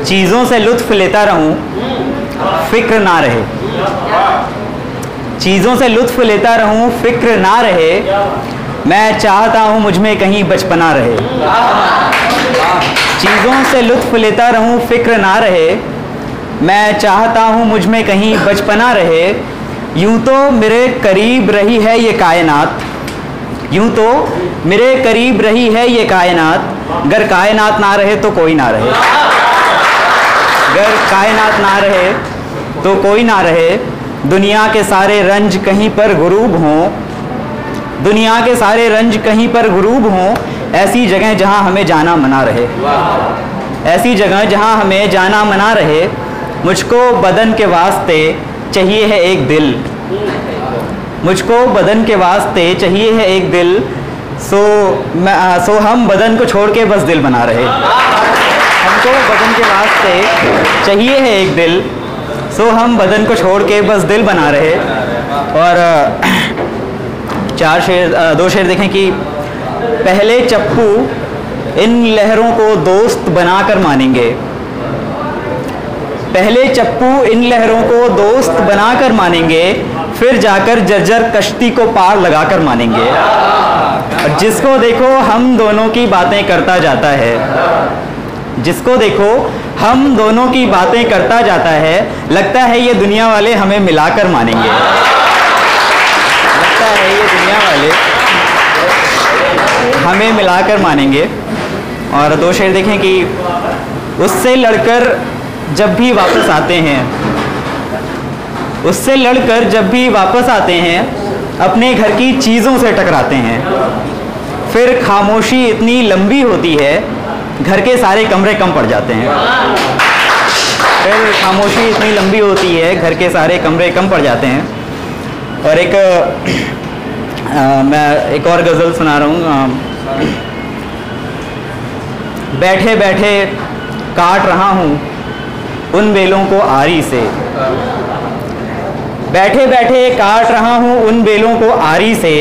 चीज़ों से लुत्फ़ लेता रहूं, फिक्र ना रहे। चीज़ों से लुत्फ़ लेता रहूं, फिक्र ना रहे। मैं चाहता हूं मुझ में कहीं बचपना रहे। चीज़ों से लुत्फ़ लेता रहूं, फिक्र ना रहे। मैं चाहता हूं मुझ में कहीं बचपना रहे। यूं तो मेरे करीब रही है ये कायनात, यूं तो मेरे करीब रही है ये कायनात। अगर कायनात ना रहे तो कोई ना रहे। अगर कायनात ना रहे तो कोई ना रहे। दुनिया के सारे रंज कहीं पर गुरूब हों, दुनिया के सारे रंज कहीं पर गुरूब हों। ऐसी जगह जहां हमें जाना मना रहे, ऐसी जगह जहां हमें जाना मना रहे। मुझको बदन के वास्ते चाहिए है एक दिल, मुझको बदन के वास्ते चाहिए है एक दिल। सो हम बदन को छोड़ के बस दिल बना रहे। हमको बदन के वास्ते चाहिए है एक दिल, सो हम बदन को छोड़ के बस दिल बना रहे। और दो शेर देखें कि पहले चप्पू इन लहरों को दोस्त बनाकर मानेंगे, पहले चप्पू इन लहरों को दोस्त बनाकर मानेंगे। फिर जाकर जर्जर कश्ती को पार लगाकर मानेंगे। और जिसको देखो हम दोनों की बातें करता जाता है, जिसको देखो हम दोनों की बातें करता जाता है। लगता है ये दुनिया वाले हमें मिलाकर मानेंगे, लगता है ये दुनिया वाले हमें मिलाकर मानेंगे। और दो शेर देखें कि उससे लड़कर जब भी वापस आते हैं, उससे लड़कर जब भी वापस आते हैं, अपने घर की चीज़ों से टकराते हैं। फिर खामोशी इतनी लंबी होती है, घर के सारे कमरे कम पड़ जाते हैं। फिर खामोशी इतनी लंबी होती है, घर के सारे कमरे कम पड़ जाते हैं। और मैं एक और गज़ल सुना रहा हूँ। बैठे बैठे काट रहा हूँ उन बेलों को आरी से, बैठे बैठे काट रहा हूँ उन बेलों को आरी से,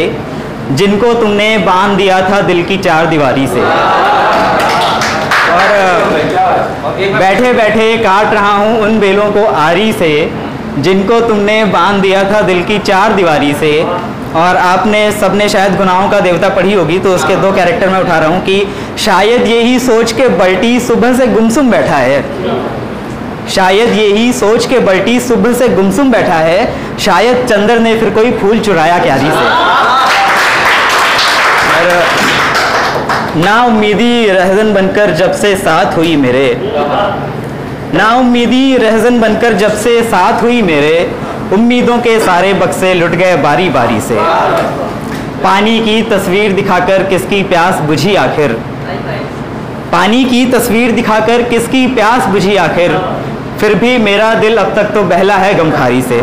जिनको तुमने बांध दिया था दिल की चार दीवारी से। और बैठे बैठे काट रहा हूँ उन बेलों को आरी से, जिनको तुमने बांध दिया था दिल की चार दीवारी से। और आपने सबने शायद गुनाहों का देवता पढ़ी होगी, तो उसके दो कैरेक्टर मैं उठा रहा हूँ कि शायद यही सोच के बल्टी सुबह से गुमसुम बैठा है, शायद यही सोच के बल्टी सुबह से गुमसुम बैठा है। शायद चंद्र ने फिर कोई फूल चुराया क्यारी से। और ना उम्मीदी रहज़न बनकर जब से साथ हुई मेरे, ना उम्मीदी रहज़न बनकर जब से साथ हुई मेरे, उम्मीदों के सारे बक्से लुट गए बारी बारी से। पानी की तस्वीर दिखाकर किसकी प्यास बुझी आखिर, पानी की तस्वीर दिखाकर किसकी प्यास बुझी आखिर। फिर भी मेरा दिल अब तक तो बहला है गमखारी से,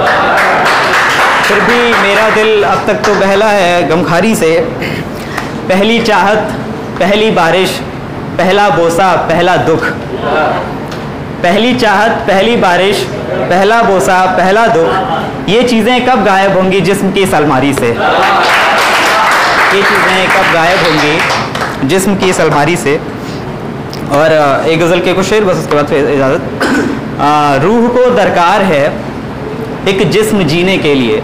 फिर भी मेरा दिल अब तक तो बहला है गमखारी से। पहली चाहत पहली बारिश पहला बोसा पहला दुख, पहली चाहत पहली बारिश पहला बोसा पहला दुख। ये चीज़ें कब गायब होंगी जिस्म की इस अलमारी से, ये चीज़ें कब गायब होंगी जिस्म की इस अलमारी से। और एक गज़ल के कुछ शेर, बस उसके बाद फिर इजाज़त। रूह को दरकार है एक जिस्म जीने के लिए,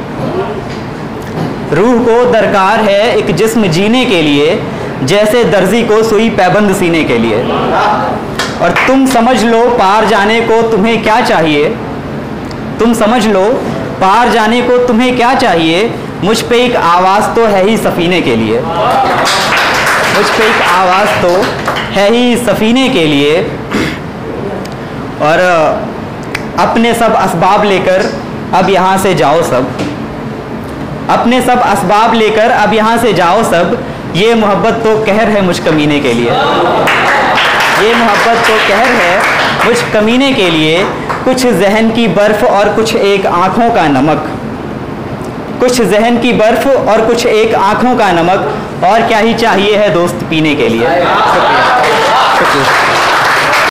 रूह को दरकार है एक जिस्म जीने के लिए, जैसे दर्जी को सुई पैबंद सीने के लिए। और तुम समझ लो पार जाने को तुम्हें क्या चाहिए, तुम समझ लो पार जाने को तुम्हें क्या चाहिए। मुझ पे एक आवाज़ तो है ही सफ़ीने के लिए, मुझ पे एक आवाज़ तो है ही सफ़ीने के लिए। और अपने सब असबाब लेकर अब यहाँ से जाओ सब, अपने सब असबाब लेकर अब यहाँ से जाओ सब। ये मोहब्बत तो कहर है मुझ कमीने के लिए, ये मोहब्बत तो कहर है मुझ कमीने के लिए। कुछ जहन की बर्फ़ और कुछ एक आँखों का नमक, कुछ जहन की बर्फ़ और कुछ एक आँखों का नमक। और क्या ही चाहिए है दोस्त पीने के लिए। शुक्रिया।